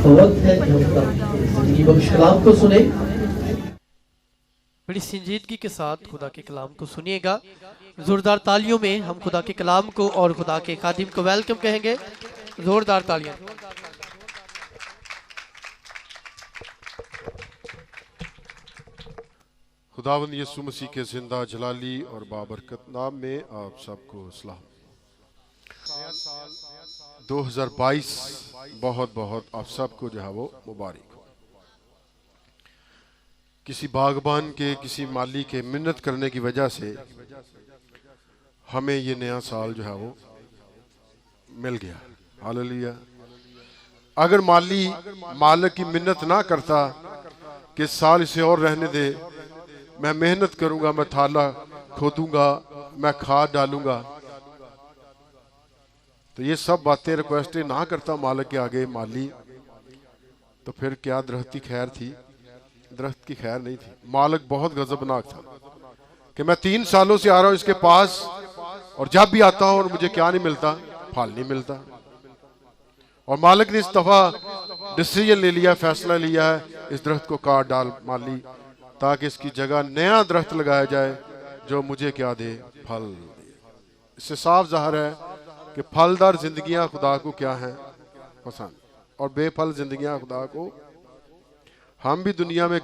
तो वक्त है कि हम खुदा की जिंदगी बख्श कलाम को सुने। बड़ी संजीदगी के साथ खुदा के कलाम को सुनिएगा। जोरदार तालियों में हम खुदा के कलाम को और खुदा के खादिम को वेलकम कहेंगे। जोरदार तालियां। खुदावंद यीशु मसीह के जिंदा जलाली और बाबरकत नाम में आप सबको सलाम। 2022 बहुत बहुत आप सबको जो है वो मुबारक हो। किसी बागबान के किसी माली के मिन्नत करने की वजह से हमें ये नया साल जो है वो मिल गया। हालेलुया। अगर माली मालिक की मिन्नत ना करता कि साल इसे और रहने दे, मैं मेहनत करूंगा, मैं थाला खोदूंगा, मैं खाद डालूंगा, तो ये सब बातें रिक्वेस्टें ना करता मालिक के आगे माली, तो फिर क्या दरख्त की खैर थी? दरख्त की खैर नहीं थी। मालिक बहुत गजबनाक था कि मैं 3 सालों से आ रहा हूं इसके पास और जब भी आता हूं और मुझे क्या नहीं मिलता, फल नहीं मिलता। और मालिक ने इस दफा डिसीजन ले लिया, फैसला लिया है, इस दरख्त को काट डाल माली, ताकि इसकी जगह नया दरख्त लगाया जाए जो मुझे क्या दे, फल दे। इससे साफ जाहिर है कि फलदार जिंदगियां खुदा को क्या हैं, पसंद, और बेफल जिंदगियां खुदा को, हम भी दुनिया में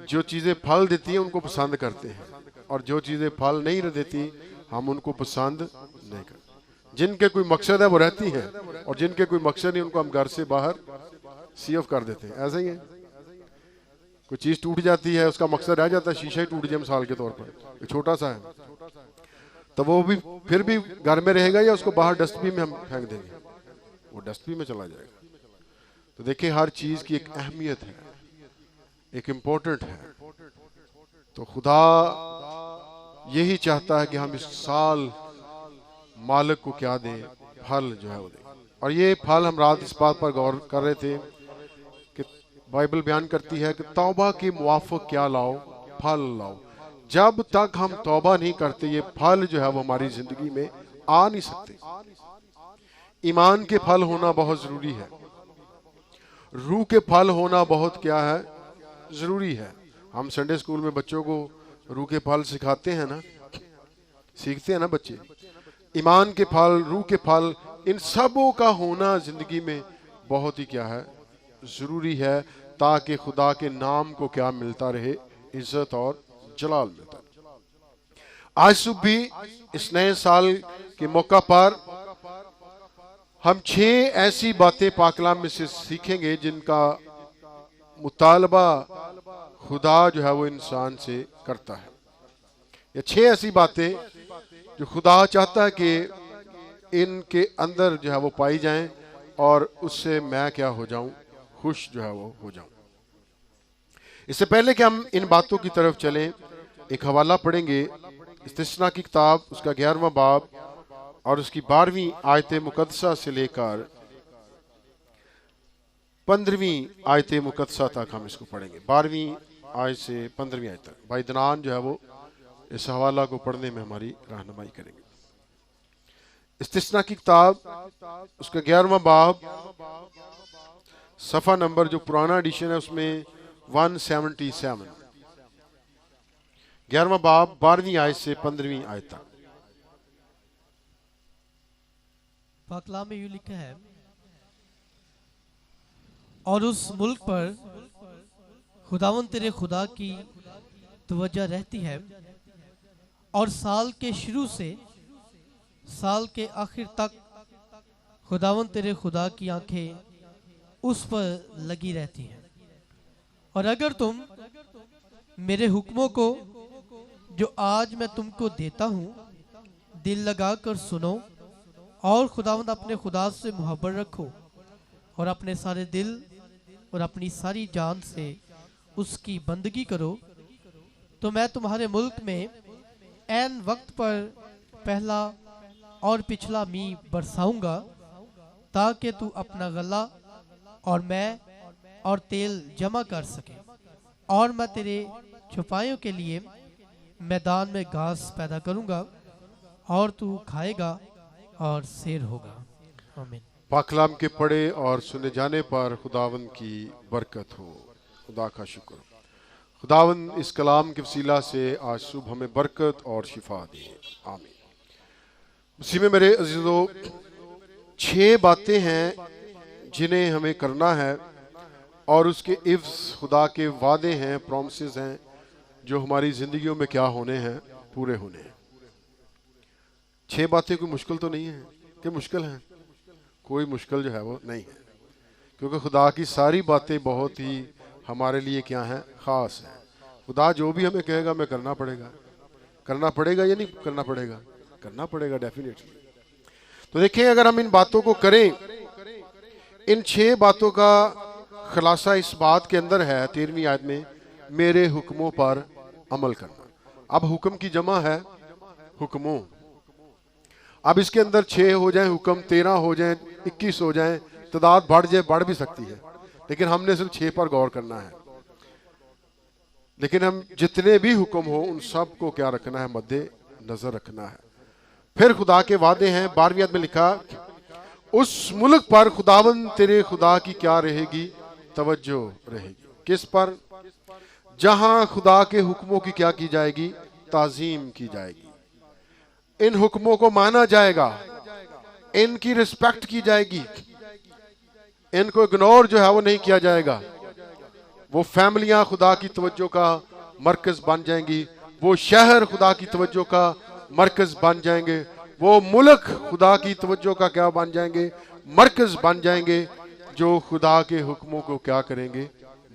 जो चीजें फल देती हैं उनको पसंद करते हैं, और जो चीजें फल नहीं देती हम उनको पसंद नहीं करते। जिनके कोई मकसद है वो रहती हैं, और जिनके कोई मकसद नहीं उनको हम घर से बाहर सीएफ कर देते हैं। ऐसा ही है, कोई चीज टूट जाती है, उसका मकसद रह जाता है, शीशा ही टूट जाए मिसाल के तौर पर, छोटा सा है, तो वो भी फिर भी घर में रहेगा या उसको बाहर डस्टबिन में हम फेंक देंगे, वो डस्टबिन में चला जाएगा। तो देखिए हर चीज की एक अहमियत है, एक इम्पोर्टेंट है। तो खुदा यही चाहता है कि हम इस साल मालिक को क्या दें, फल जो है वो दें। और ये फल हम रात इस बात पर गौर कर रहे थे कि बाइबल बयान करती है कि तौबा के मुवाफिक क्या लाओ, फल लाओ। जब तक हम तौबा नहीं करते ये फल जो है वो हमारी जिंदगी में आ नहीं सकते। ईमान के फल होना बहुत जरूरी है, रूह के फल होना बहुत क्या है, जरूरी है। हम संडे स्कूल में बच्चों को रूह के फल सिखाते हैं ना, सीखते हैं ना बच्चे। ईमान के फल, रूह के फल, इन सबों का होना जिंदगी में बहुत ही क्या है, जरूरी है, ताकि खुदा के नाम को क्या मिलता रहे, इज्जत और जलाल मिलता रहे। आज सुबह भी इस नए साल के मौका पर हम 6 ऐसी बातें पाक कलाम में से सीखेंगे जिनका मुतालबा खुदा जो है वो इंसान से करता है। ये 6 ऐसी बातें जो खुदा चाहता है कि इनके अंदर जो है वो पाई जाएं, और उससे मैं क्या हो जाऊं, खुश जो है वो हो जाऊं। इससे पहले कि हम इन बातों की तरफ चलें, एक हवाला पढ़ेंगे इस्तिस्ना की किताब, उसका 11वां बाब और उसकी 12वीं आयत मुकद्दसा से लेकर 15वीं आयत मुकद्दसा तक हम इसको पढ़ेंगे। 12वीं आयत से 15वीं आयत तक भाई दनान जो है वो इस हवाला को पढ़ने में हमारी रहनुमाई करेंगे। इस्तिस्ना की किताब, उसका 11वां बाब, सफ़ा नंबर जो पुराना एडिशन है उसमें 177, 11वां बाब 12वीं आयत से 15वीं आयत तक। पाक कलाम में यूं लिखा है, और उस मुल्क पर खुदावन तेरे खुदा की तवज्जो रहती है, और साल के शुरू से साल के आखिर तक खुदावन तेरे खुदा की आंखें उस पर लगी रहती हैं। और अगर तुम मेरे हुक्मों को जो आज मैं तुमको देता हूँ दिल लगाकर सुनो, और खुदावंद अपने खुदा से मोहब्बत रखो, और अपने सारे दिल और अपनी सारी जान से उसकी बंदगी करो, तो मैं तुम्हारे मुल्क में ऐन वक्त पर पहला और पिछला मी बरसाऊंगा, ताकि तू अपना गला और मैं और तेल जमा कर सके, और मैं तेरे छुपाइयों के लिए मैदान में घास पैदा करूंगा, और तू खाएगा और शेर होगा। आमीन। पाक कलाम के पढ़े और सुने जाने पर खुदावंद की बरकत हो। खुदा का शुक्र। खुदावंद इस कलाम के वसीला से आज सुबह हमें बरकत और शिफा दे। आमीन। उसी में मेरे अजीजों 6 बातें हैं जिन्हें हमें करना है और उसके इफ्स खुदा के वादे हैं, प्रॉमिसेस हैं जो हमारी जिंदगियों में क्या होने हैं, पूरे होने हैं। 6 बातें कोई मुश्किल तो नहीं है कि मुश्किल हैं? कोई मुश्किल जो है वो नहीं है, क्योंकि खुदा की सारी बातें बहुत ही हमारे लिए क्या हैं, खास हैं। खुदा जो भी हमें कहेगा हमें करना पड़ेगा। करना पड़ेगा या नहीं करना पड़ेगा? करना पड़ेगा डेफिनेटली। तो देखिए, अगर हम इन बातों को करें, इन 6 बातों का खुलासा इस बात के अंदर है 13वीं आयत में, मेरे हुक्मों पर अमल करना। अब हुक्म की जमा है हुक्मों। अब इसके अंदर 6 हो जाए हुक्म, 13 हो जाए, 21 हो जाए, तादाद बढ़ जाए, बढ़ भी सकती है, लेकिन हमने सिर्फ 6 पर गौर करना है। लेकिन हम जितने भी हुक्म हो उन सब को क्या रखना है, मद्दे नजर रखना है। फिर खुदा के वादे हैं। 12वीं आयत में लिखा, उस मुल्क पर खुदावंद तेरे खुदा की क्या रहेगी, तवज्जो रहेगी। किस पर? जहां खुदा के हुक्मों की क्या की जाएगी, ताजीम की जाएगी। इन हुक्मों को माना जाएगा, इनकी रिस्पेक्ट की जाएगी, इनको इग्नोर जो है वो नहीं किया जाएगा। वो फैमिलियां खुदा की तवज्जो का मरकज बन जाएंगी, वो शहर खुदा की तवज्जो का मरकज बन जाएंगे, वो मुल्क खुदा की तवज्जो का क्या बन जाएंगे, मरकज बन जाएंगे, जो खुदा के हुक्मों को क्या करेंगे,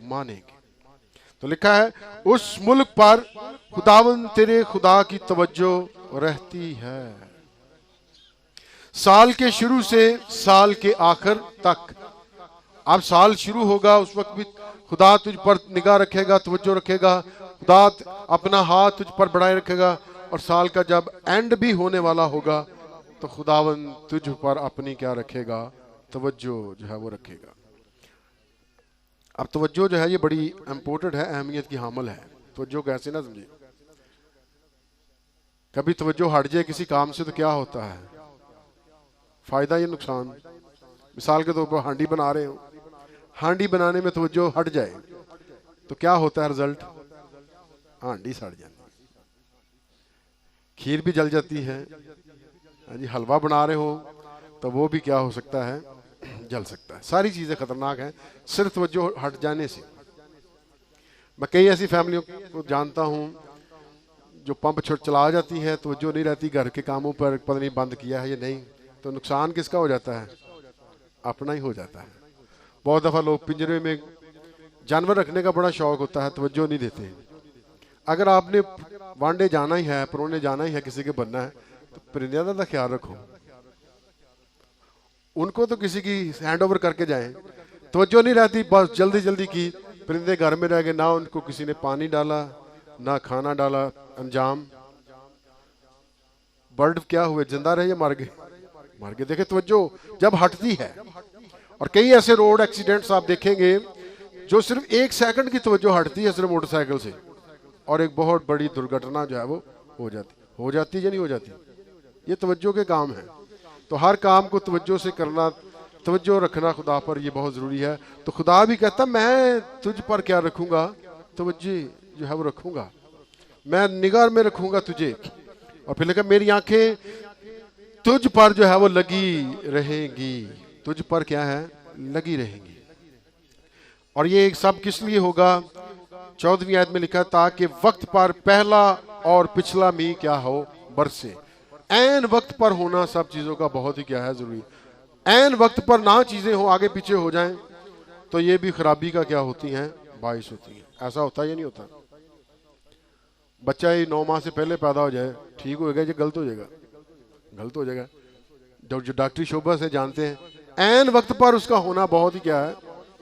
मानेंगे। तो लिखा है, उस मुल्क पर खुदावंद तेरे खुदा की तवज्जो रहती है, साल के शुरू से साल के आखिर तक। अब साल शुरू होगा, उस वक्त भी खुदा तुझ पर निगाह रखेगा, तवज्जो रखेगा, खुदा अपना हाथ तुझ पर बढ़ाए रखेगा। और साल का जब एंड भी होने वाला होगा तो खुदावंद तुझ पर अपनी क्या रखेगा, तवज्जो जो है वो रखेगा। अब तवज्जो जो है ये बड़ी इंपॉर्टेंट है, अहमियत की हामिल है। तवज्जो कैसे ना समझिए, कभी तवज्जो हट जाए किसी काम से तो क्या होता है, फायदा या नुकसान? मिसाल के तौर पर हांडी बना रहे हो, हांडी बनाने में तवज्जो हट जाए तो क्या होता है रिजल्ट? हांडी सड़ जाती है, खीर भी जल जाती है। जी, हलवा बना रहे हो तो वो भी क्या हो सकता है, जल सकता है। सारी चीजें खतरनाक हैं सिर्फ तवज्जो हट जाने से। मैं कई ऐसी फैमिलियों को जानता हूं जो पंप छोड़ चला जाती है, तवज्जो नहीं रहती घर के कामों पर, पता नहीं बंद किया है या नहीं, तो नुकसान किसका हो जाता है? अपना ही हो जाता है। बहुत दफा लोग पिंजरे में जानवर रखने का बड़ा शौक होता है, तवज्जो नहीं देते। अगर आपने वांडे जाना ही है, परोने जाना ही है, किसी के बनना है, तो परिंदों का ख्याल रखो, उनको तो किसी की हैंड ओवर करके जाएं। तवज्जो नहीं रहती, बस जल्दी जल्दी की, परिंदे घर में रह गए, ना उनको किसी ने पानी डाला, ना खाना डाला। अंजाम बर्ड क्या हुए, जिंदा रहे या मर गए? मर गए। देखे, तवज्जो जब हटती है। और कई ऐसे रोड एक्सीडेंट्स आप देखेंगे जो सिर्फ 1 सेकंड की तवज्जो हटती है सिर्फ मोटरसाइकिल से, और एक बहुत बड़ी दुर्घटना जो है वो हो जाती या नहीं हो जाती? ये तवज्जो के काम है। तो हर काम को तवज्जो से करना, तवज्जो रखना खुदा पर, ये बहुत जरूरी है। तो खुदा भी कहता, मैं तुझ पर क्या रखूंगा, तवज्जो जो है वो रखूंगा, मैं निगाह में रखूंगा तुझे। और फिर लिखा, मेरी आंखें तुझ पर जो है वो लगी रहेंगी। तुझ पर क्या है, लगी रहेंगी। और ये सब किस लिए होगा? 14वीं आयत में लिखा, ताकि वक्त पर पहला और पिछला मींह क्या हो, बरसे। ऐन वक्त पर होना सब चीजों का बहुत ही क्या है, जरूरी। ऐन वक्त पर ना चीजें हो, आगे पीछे हो जाएं, तो ये भी खराबी का क्या होती हैं, बाइस होती हैं। ऐसा होता है या नहीं होता? बच्चा ही 9 माह से पहले पैदा हो जाए, ठीक हो जाएगा, ये गलत हो जाएगा, गलत हो जाएगा। जो डॉक्टरी शोभा से जानते हैं, ऐन वक्त पर उसका होना बहुत ही क्या है,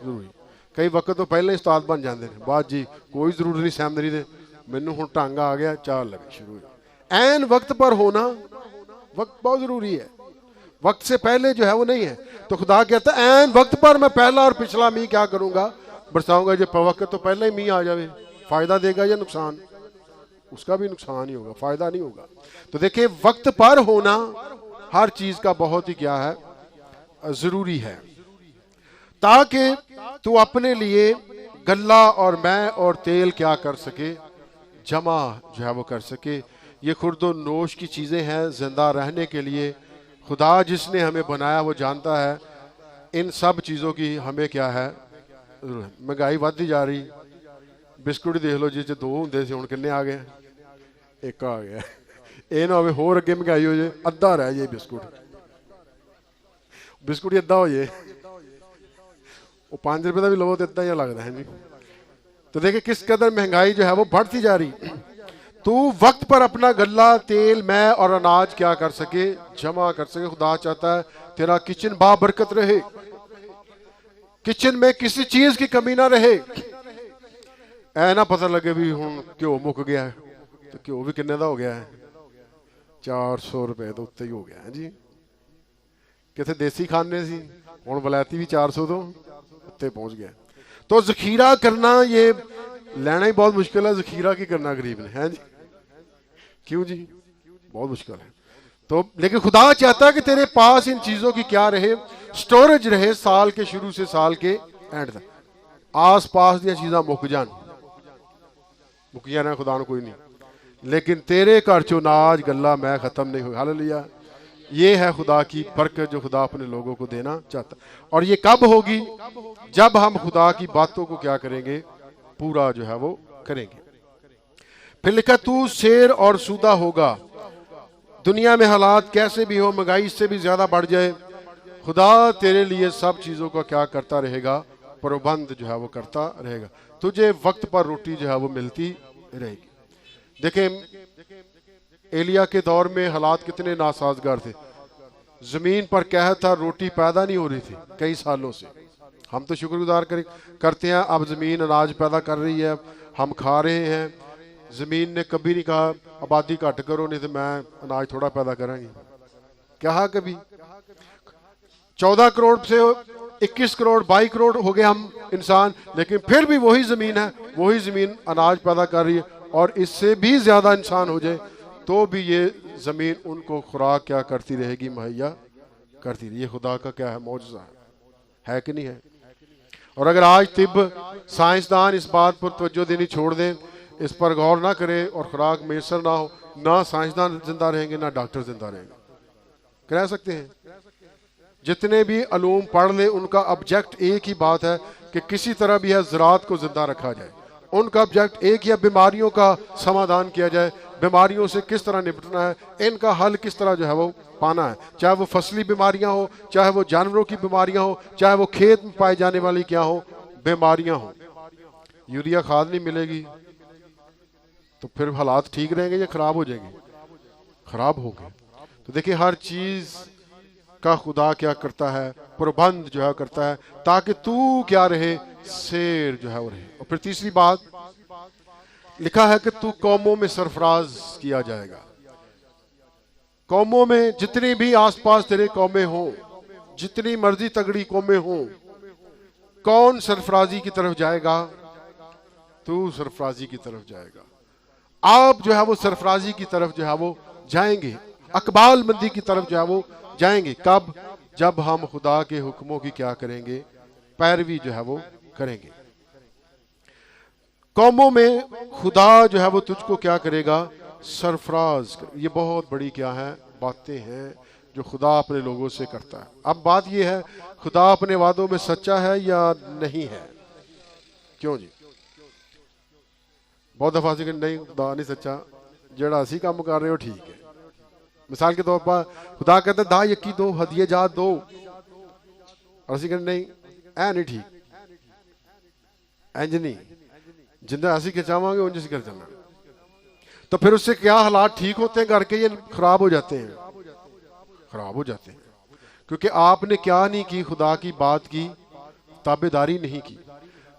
जरूरी। कई वक्त तो पहले ही उस्ताद बन जाते हैं, बात जी कोई जरूरत नहीं सहमदरी दे, मैनू हुण ढंग आ गया, चाल लगे शुरू। ऐन वक्त पर होना, वक्त बहुत जरूरी है, वक्त से पहले जो है वो नहीं है। तो खुदा कहता है, ऐन वक्त पर मैं पहला और पिछला मींह क्या करूंगा, बरसाऊंगा। जो वक्त तो पहले ही मींह आ जाए, फायदा देगा या नुकसान? उसका भी नुकसान ही होगा, फायदा नहीं होगा। तो देखिए, वक्त पर होना हर चीज का बहुत ही क्या है, जरूरी है, ताकि तू अपने लिए गल्ला और मैं और तेल क्या कर सके, जमा जो है वो कर सके। ये खुर्दो नोश की चीज़ें हैं जिंदा रहने के लिए। खुदा जिसने हमें बनाया वो जानता है इन सब चीज़ों की हमें क्या है महंगाई बढ़ती जा रही। बिस्कुट देख लो जिस 2 होंगे से हुण किन्ने आ गए, 1 आ गया। ये ना हो होर अगे महंगाई हो जाए, अद्धा रह जाए बिस्कुट ही अद्धा हो जाए, वो 5 रुपये का भी लवो तो इतना ही लगता है जी। तो देखिए किस कदर महंगाई जो है वो बढ़ती जा रही। तू वक्त पर अपना गल्ला तेल मैं और अनाज क्या कर सके, जमा कर सके। खुदा चाहता है तेरा किचन बाबरकत रहे, किचन में किसी चीज की कमी ना रहे। ऐ ना पता लगे भी हुण घ्यो मुक गया है, तो घ्यो भी किन्ने दा हो गया है, 400 रुपए तो उत्ते ही हो गया है जी। किथे देसी खाने सी, हुण वलैती भी 400 तो उत्ते पहुंच गया। तो जखीरा करना ये लेना ही बहुत मुश्किल है, जखीरा की करना गरीब ने, है जी। क्यों जी, बहुत मुश्किल है। तो लेकिन खुदा चाहता है कि तेरे पास इन चीजों की क्या रहे, स्टोरेज रहे, साल के शुरू से साल के एंड तक। आस पास दी चीज़ां मुक जान, मुकिया ना खुदा कोई नहीं, लेकिन तेरे घर चो नाज गल्ला मैं खत्म नहीं हुई। हालेलुया। ये है खुदा की बरकत जो खुदा अपने लोगों को देना चाहता। और ये कब होगी, जब हम खुदा की बातों को क्या करेंगे, पूरा जो है वो करेंगे। फिर लिखा तू शेर और सूदा होगा। दुनिया में हालात कैसे भी हो, महंगाई इससे भी ज्यादा बढ़ जाए, खुदा तेरे लिए सब चीजों का क्या करता रहेगा, प्रबंध जो है वो करता रहेगा। तुझे वक्त पर रोटी जो है वो मिलती रहेगी। देखें एलिया के दौर में हालात कितने नासाजगार थे। जमीन पर कहत था, रोटी पैदा नहीं हो रही थी कई सालों से। हम तो शुक्रगुजार करते हैं, अब जमीन अनाज पैदा कर रही है, हम खा रहे हैं। जमीन ने कभी नहीं कहा आबादी घट करो नहीं तो मैं अनाज थोड़ा पैदा करांगी, कहा कभी। 14 करोड़ से 21 करोड़ 22 करोड़ हो गए हम इंसान, लेकिन फिर भी वही जमीन है, वही जमीन अनाज पैदा कर रही है। और इससे भी ज्यादा इंसान हो जाए तो भी ये जमीन उनको खुराक क्या करती रहेगी, मुहैया करती रही। ये खुदा का क्या है, मौजज़ा है कि नहीं है। और अगर आज तिब साइंसदान इस बात पर तवज्जो देनी छोड़ दें, इस पर गौर ना करें और खुराक मैसर ना हो, ना साइंसदान जिंदा रहेंगे ना डॉक्टर जिंदा रहेंगे। कह सकते हैं जितने भी अलूम पढ़ ले उनका ऑब्जेक्ट एक ही बात है कि किसी तरह भी है ज़राअत को जिंदा रखा जाए। उनका ऑब्जेक्ट एक ही है, बीमारियों का समाधान किया जाए, बीमारियों से किस तरह निपटना है, इनका हल किस तरह जो है वो पाना है। चाहे वो फसली बीमारियां हो, चाहे वो जानवरों की बीमारियां हो, चाहे वो खेत में पाई जाने वाली क्या हो बीमारियां हो। यूरिया खाद नहीं मिलेगी तो फिर हालात ठीक रहेंगे या खराब हो जाएंगे, खराब होंगे। तो देखिए हर चीज का खुदा क्या करता है, प्रबंध जो है करता है, ताकि तू क्या रहे, शेर जो है वो रहे। और फिर तीसरी बात लिखा है कि तू कौमों में सरफराज किया जाएगा। कौमों में जितनी भी आसपास तेरे कौमें हो, जितनी मर्जी तगड़ी कौमें हो, कौन सरफराजी की तरफ जाएगा, तू सरफराजी की तरफ जाएगा। आप जो है वो सरफराजी की तरफ जो है वो जाएंगे, अकबाल मंदी की तरफ जो है वो जाएंगे। कब, जब हम खुदा के हुक्मों की क्या करेंगे, पैरवी जो है वो करेंगे। कौमों में खुदा जो है वो तुझको क्या करेगा, सरफराज। ये बहुत बड़ी क्या है, बातें हैं जो खुदा अपने लोगों से करता है। अब बात ये है खुदा अपने वादों में सच्चा है या नहीं है। क्यों जी, बहुत दफा से नहीं खुदा नहीं सच्चा, जड़ा असी काम कर रहे हो ठीक है। मिसाल के तौर पर खुदा कहते दा यकी दो, हदिये जात दो, और असी कहते नहीं ऐ नहीं ठीक, इंज नहीं, जिंदा असी के चाहवांगे उंज असी कर चलना। तो फिर उससे क्या हालात ठीक होते हैं, घर के ये खराब हो जाते हैं, खराब हो जाते हैं। क्योंकि आपने क्या नहीं की, खुदा की बात की ताबेदारी नहीं की।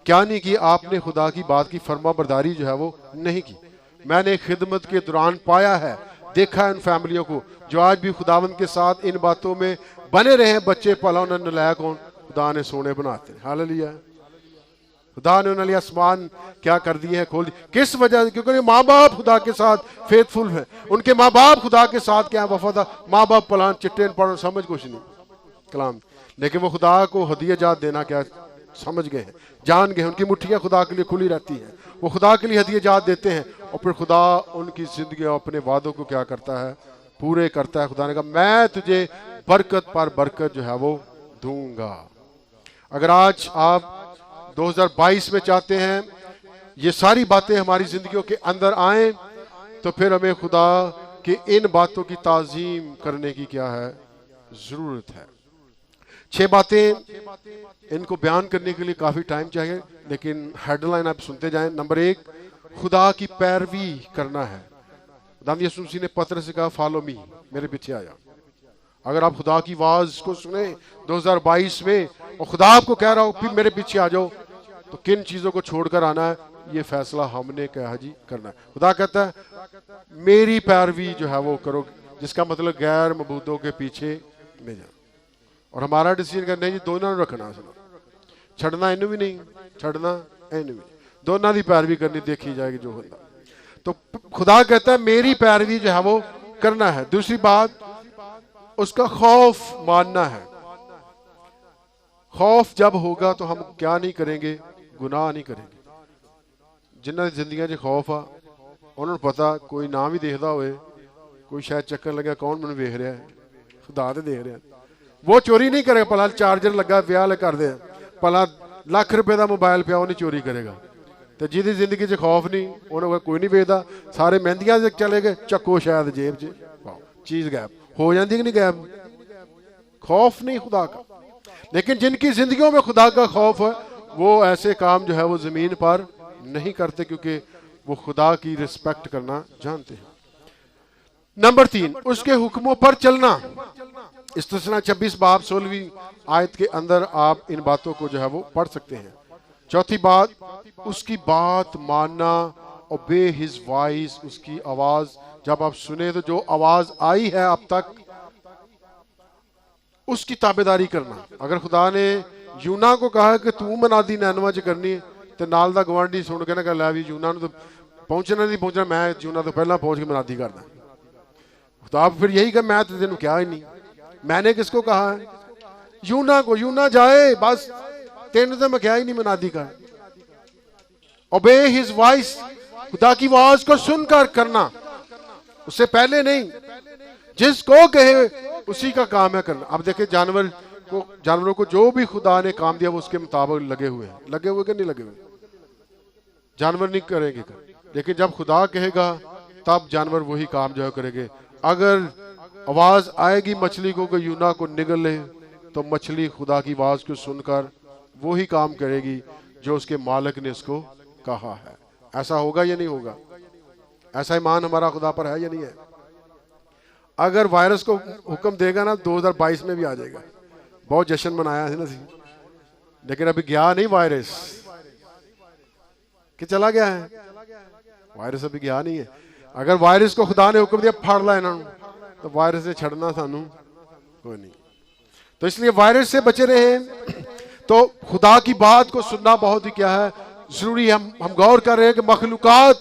क्या नहीं की आपने, खुदा की बात की फर्मा बरदारी जो है वो नहीं की। मैंने खिदमत के दौरान पाया है, देखा है उन फैमिलियों को जो आज भी खुदावंद के साथ इन बातों में बने रहे। बच्चे पला उन्होंने नलायक कौन, खुदा ने सोने बनाते हैं। हालेलुया। खुदा ने उन्होंने आसमान क्या कर दिए हैं, खोल दिए। किस वजह से, क्योंकि माँ बाप खुदा के साथ फेथफुल हैं। उनके माँ बाप खुदा के साथ क्या है, वफादार। माँ बाप पलान चिट्टे पढ़ समझ कुछ नहीं कलाम, लेकिन वो खुदा को हदियाजात देना क्या समझ गए हैं, जान गए हैं। उनकी मुट्ठियाँ खुदा के लिए खुली रहती हैं, वो खुदा के लिए हदियाजात देते हैं और फिर खुदा उनकी जिंदगी और अपने वादों को क्या करता है, पूरे करता है। खुदा ने कहा मैं तुझे बरकत पर बरकत जो है वो दूंगा। अगर आज आप 2022 में चाहते हैं ये सारी बातें हमारी जिंदगियों के अंदर आए, तो फिर हमें खुदा कि इन बातों की ताजीम करने की क्या है, जरूरत है। 6 बातें, इनको बयान करने के लिए काफी टाइम चाहिए, लेकिन हेडलाइन आप सुनते जाएं। नंबर 1, खुदा की पैरवी करना है। खुदावंद यीशु मसीह ने पतरस से कहा फॉलो मी, मेरे पीछे आ जा। अगर आप खुदा की आवाज को सुने 2022 में और खुदा आपको कह रहा हो फिर मेरे पीछे आ जाओ, तो किन चीजों को छोड़कर आना है, ये फैसला हमने क्या जी करना है। खुदा कहता है मेरी पैरवी जो है वो करो, जिसका मतलब गैर मबूदों के पीछे नहीं जाना। और हमारा डिसीजन करना है जी दोनों रखना, छड़ना इन्हू भी नहीं, छड़ना इन्हू भी, दोनों की पैरवी करनी देखी जाएगी जो होता। तो खुदा कहता है मेरी पैरवी जो है वो करना है। दूसरी बात, उसका खौफ मानना है। खौफ जब होगा तो हम क्या नहीं करेंगे, गुनाह नहीं करेंगे। जिन्होंने जिंदगी च खौफ आ, उन्होंने पता कोई ना भी देखता होए, कोई शायद चक्कर लगे कौन मैंने वेख रहा है, खुदा तो देख रहा है। वो चोरी नहीं करेगा, भला चार्जर लगा ब्याह कर दे, भला लाख रुपए का मोबाइल पिया, वो नहीं चोरी करेगा। तो जिहदी जिंदगी च खौफ नहीं, उन्होंने कोई नहीं वेचता। सारे मेहंदियां चले गए, चक्को शायद जेब च, चीज गैप हो जाती कि नहीं गैप। खौफ नहीं खुदा का। लेकिन जिनकी जिंदगियों में खुदा का खौफ है, वो ऐसे काम जो है वो जमीन पर नहीं करते, क्योंकि वो खुदा की रिस्पेक्ट करना जानते हैं। नंबर 3, उसके हुक्मों पर चलना। इस्तिस्ना 26 बाब 16वीं आयत के अंदर आप इन बातों को जो है वो पढ़ सकते हैं। चौथी बात, उसकी बात मानना, ओबे हिज वॉइस, उसकी आवाज जब आप सुने तो जो आवाज आई है अब तक उसकी ताबेदारी करना। अगर खुदा ने यूना को कहा कि तू मनादी नैनवा च करनी है, तो नाल दा गवांडी सुन के ना कह लै भी यूना तो पहुंचना नहीं पहुंचना, मैं यूना तो पहला पहुंच के मनादी करना। तो आप फिर यही कहा मैं तो तेन क्या ही नहीं, मैंने किसको कहा है, यूना को। यूना जाए बस, तेन तो मैं क्या ही नहीं मनादी का। ओबे हिज वॉइस, खुदा की आवाज को सुनकर करना, उससे पहले नहीं। जिसको कहे उसी का काम है करना। अब देखिए जानवरों को जो भी खुदा ने काम दिया वो उसके मुताबिक लगे हुए हैं। लगे हुए कि नहीं लगे हुए, जानवर नहीं करेंगे लेकिन जब खुदा कहेगा तब जानवर वही काम जो है करेंगे। अगर आवाज आएगी मछली को कि यूना को निगल ले, तो मछली खुदा की आवाज को सुनकर वही काम करेगी जो उसके मालिक ने उसको कहा है। ऐसा होगा या नहीं होगा? ऐसा ईमान हमारा खुदा पर है या नहीं है? अगर वायरस को हुक्म देगा ना 2022 में भी आ जाएगा। बहुत जश्न मनाया है ना, लेकिन अभी गया नहीं वायरस, कि चला गया है वायरस, अभी गया नहीं है। अगर वायरस को खुदा ने हुक्म दिया फाड़ ला इन्होंने, तो वायरस से छड़ना सानू कोई नहीं। तो इसलिए वायरस से बचे रहे। तो खुदा की बात को सुनना बहुत ही क्या है जरूरी है। हम गौर कर रहे हैं कि मखलूकात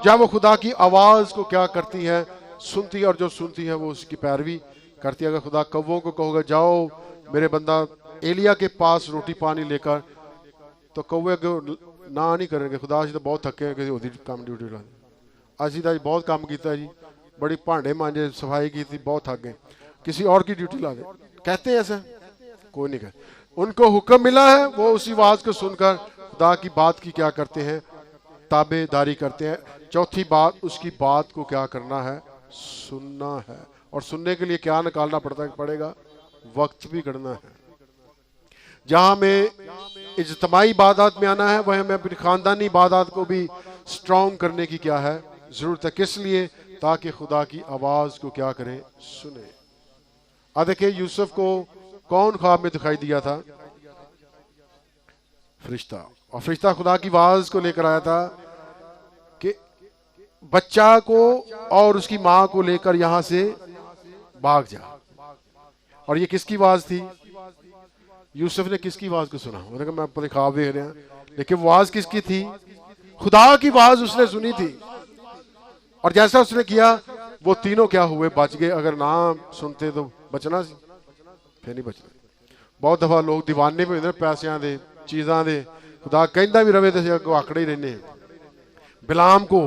जब वो खुदा की आवाज को क्या करती है, सुनती है, और जो सुनती है वो उसकी पैरवी करती है। अगर खुदा कौवों को कहोगे जाओ मेरे बंदा एलिया के पास रोटी पानी लेकर, तो कौवे ना नहीं करेंगे। खुदा अभी तो बहुत थके हैं, किसी काम ड्यूटी ला असी तो बहुत काम किया जी, बड़ी भांडे मांजे सफाई की थी, बहुत थक गए, किसी और की ड्यूटी ला दे। कहते हैं ऐसा? कोई नहीं कहते। उनको हुक्म मिला है, वो उसी आवाज को सुनकर खुदा की बात की क्या करते हैं, ताबेदारी करते हैं। चौथी बात, उसकी बात को क्या करना है, सुनना है। और सुनने के लिए क्या निकालना पड़ेगा, वक्त भी करना है। जहां में इज्तिमाई इबादत में आना है, वह हमें अपनी खानदानी इबादत को भी स्ट्रॉन्ग करने की क्या है जरूरत है। किस लिए? ताकि खुदा की आवाज को क्या करें, सुने। अब देखिए यूसुफ को कौन ख्वाब में दिखाई दिया था? फरिश्ता। और फरिश्ता खुदा की आवाज को लेकर आया था कि बच्चा को और उसकी मां को लेकर यहां से भाग जा। और ये किसकी आवाज थी? यूसुफ ने किसकी आवाज को सुना? उन्होंने कहा मैं अपने ख्वाब देख रहा, लेकिन वो आवाज किसकी थी? खुदा की आवाज उसने सुनी थी। और जैसा उसने किया वो तीनों क्या हुए, बच गए। अगर ना सुनते तो बचना, फिर नहीं बचना। बहुत दफा लोग दीवाने पे होंदे पैसों के चीज़ों के, खुदा कहता भी रहे तो असीं अगों आकड़े ही रहने। बिलाम को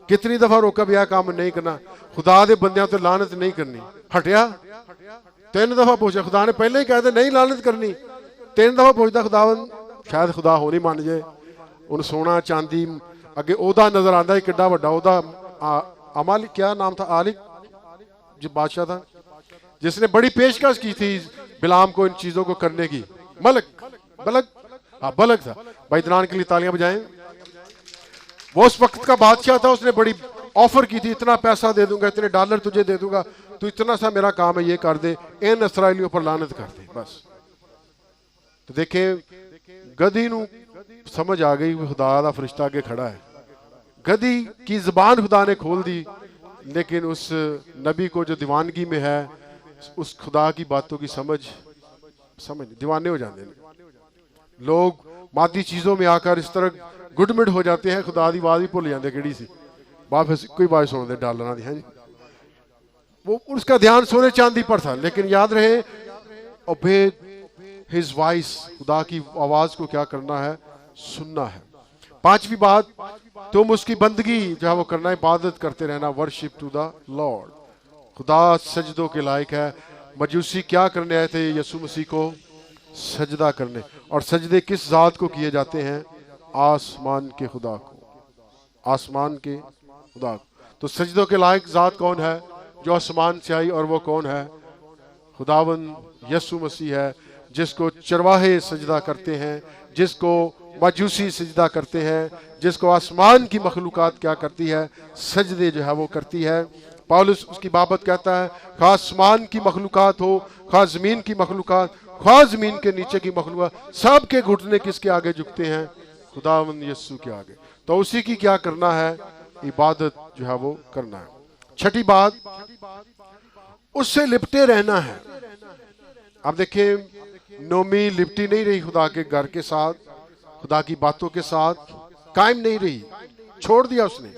कितनी दफा रोका भी यह काम नहीं करना, खुदा के बंदियां तो लानत नहीं करनी, हटिया 3 दफा पूछा, खुदा ने पहले ही कहते नहीं लानत करनी, 3 दफा पूछता खुदावन, शायद खुदा हो नहीं मान जाए। उन सोना चांदी अगे ओदा नजर आता है, किड्डा वड्डा ओदा अमालिक, क्या नाम था, आलिक जो बादशाह था जिसने बड़ी पेशकश की थी बिलाम को इन चीजों को करने की, मलक बलक, हाँ बलक था। भाई दनान के लिए तालियां बजाएं। वो उस वक्त का बादशाह था, उसने बड़ी ऑफर की थी, इतना पैसा दे दूंगा, इतने डॉलर तुझे दे दूंगा, तू इतना सा मेरा काम है ये कर दे, इन इसराइलियों पर लानत कर दे बस। तो देखें गधी नू समझ आ गई खुदा दा फरिश्ता आगे खड़ा है, गधी की जुबान खुदा ने खोल दी, लेकिन उस नबी को जो दीवानगी में है उस खुदा की बातों की समझ दीवाने हो जाते हैं लोग। मादी चीजों में आकर इस तरह गुडमिड हो जाते हैं, खुदा की आवाज भी भुल जाते केड़ी सी वापस कोई आवाज सुनते डॉलर की है जी। वो उसका ध्यान सोने चांदी पर था, लेकिन याद रहे ओबे हिज वॉइस, खुदा की आवाज को क्या करना है, सुनना है। 5वीं बात, तुम उसकी बंदगी जो है वो करना, इबादत करते रहना, वर्शिप टू द लॉर्ड। खुदा सजदों के लायक है। मजूसी क्या करने आए थे, यसु मसीह को सजदा करने, और सजदे किस जात को किए जाते हैं, आसमान के खुदा को, आसमान के खुदा को। तो सजदों के लायक जात कौन है, जो आसमान से आई, और वो कौन है, खुदावन यसु मसीह है, जिसको चरवाहे सजदा करते हैं, जिसको मजूसी सजदा करते हैं, जिसको आसमान की मखलूकात क्या करती है, सजदे जो है वो करती है। पौलुस उसकी बाबत कहता है, खा आसमान की मखलूकात हो, खा जमीन की मखलूकात, खा जमीन के नीचे की मखलूकात, सब के घुटने किसके आगे झुकते हैं, खुदावंद यीशु के आगे। तो उसी की क्या करना है, इबादत जो है वो करना है। 6ठी बात, उससे लिपटे रहना है। अब देखिए नोमी लिपटी नहीं रही खुदा के घर के साथ, खुदा की बातों के साथ कायम नहीं रही, छोड़ दिया उसने।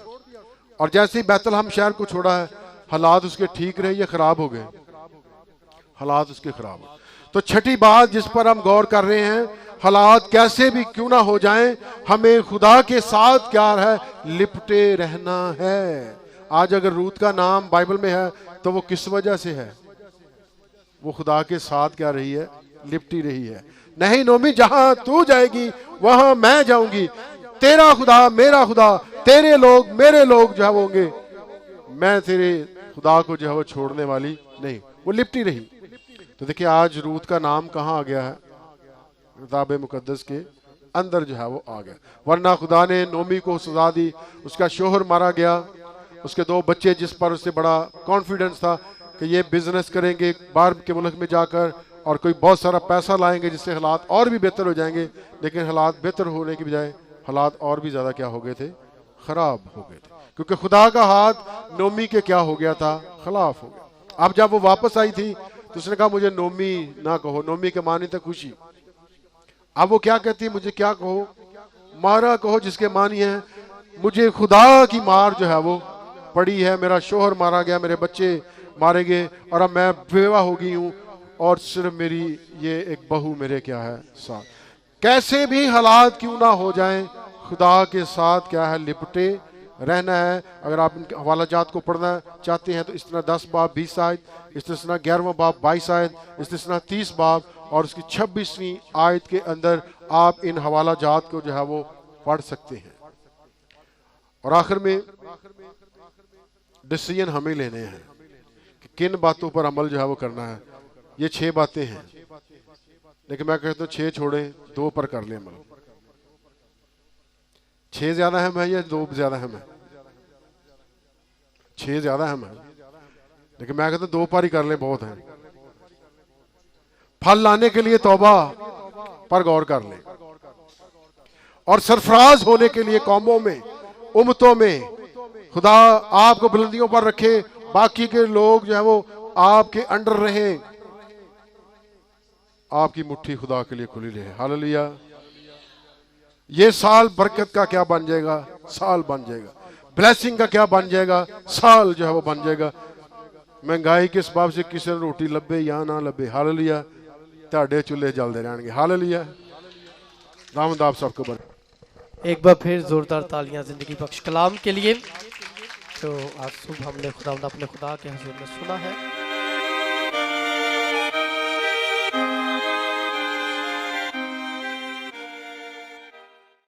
और जैसे ही बैतलहम शहर को छोड़ा है, हालात उसके ठीक रहे या खराब हो गए, हालात उसके खराब हो। तो 6ठी बात जिस पर हम गौर कर रहे हैं, हालात कैसे भी क्यों ना हो जाएं, हमें खुदा के साथ क्या है, लिपटे रहना है। आज अगर रूत का नाम बाइबल में है तो वो किस वजह से है, वो खुदा के साथ क्या रही है, लिपटी रही है। नहीं नोमी, जहां तू जाएगी वहां मैं जाऊंगी, तेरा खुदा मेरा खुदा, तेरे लोग मेरे लोग जो है वो होंगे, मैं तेरे खुदा को जो है वो छोड़ने वाली नहीं। वो लिपटी रही। तो देखिए आज रूत का नाम कहाँ आ गया है, किताब मुकद्दस के अंदर जो है वो आ गया। वरना खुदा ने नोमी को सजा दी, उसका शोहर मारा गया, उसके 2 बच्चे जिस पर उससे बड़ा कॉन्फिडेंस था कि ये बिजनेस करेंगे बाहर के मुल्क में जाकर और कोई बहुत सारा पैसा लाएंगे जिससे हालात और भी बेहतर हो जाएंगे, लेकिन हालात बेहतर होने की बजाय हालात और भी ज्यादा क्या हो गए थे, खराब हो गए थे, क्योंकि खुदा का हाथ नोमी के क्या हो गया था, खिलाफ हो गया। अब जब वो वापस आई थी तो उसने कहा मुझे नोमी ना कहो, नोमी के मानी था खुशी। अब वो क्या कहती है, मुझे क्या कहो, मारा कहो, जिसके मानी है मुझे खुदा की मार जो है वो पड़ी है, मेरा शोहर मारा गया, मेरे बच्चे मारे गए, और अब मैं बेवा हो गई हूँ, और सिर्फ मेरी ये एक बहू मेरे क्या है साथ। कैसे भी हालात क्यों ना हो जाएं, खुदा के साथ क्या है, लिपटे रहना है। अगर आप इनके हवाला जात को पढ़ना चाहते हैं तो इस्तिना 10 बाब 20 आयत, इस्तिना 11वां बाब 22 आयत, इस्तिना 30 बाब और उसकी 26वीं आयत के अंदर आप इन हवाला जात को जो है वो पढ़ सकते हैं। और आखिर में डिसीजन हमें लेने हैं कि किन बातों पर अमल जो है वो करना है। ये 6 बातें हैं, लेकिन मैं कहता हूँ 6 छोड़ें, 2 पर कर लें अमल। 6 ज्यादा अहम है या 2 ज्यादा अहम है? 6 ज्यादा अहम है, लेकिन मैं कहता हूँ 2 पर ही कर लें, बहुत है। फल लाने के लिए तौबा पर गौर कर लें, और सरफराज होने के लिए कौमों में, उम्मतों में खुदा आपको बुलंदियों पर रखे, बाकी के लोग जो है वो आपके अंडर रहे, आपकी मुट्ठी खुदा के लिए खुली रहे। हालेलुया। ये साल बरकत का क्या बन जाएगा, साल बन जाएगा। ब्लेसिंग का क्या बन जाएगा, साल जो है वो बन जाएगा। महंगाई के इस बाब से किसी ने रोटी लबे या ना लबे, हालेलुया, ਤੁਹਾਡੇ ਚੁੱਲ੍ਹੇ ਜਲਦੇ ਰਹਿਣਗੇ। ਹਾਲੇਲੂया। दामद आप सबको बर। एक बार फिर जोरदार तालियां जिंदगी बख्श कलाम के लिए। तो आज सुबह हमने खुदा अपने खुदा के हजूर में सुना है।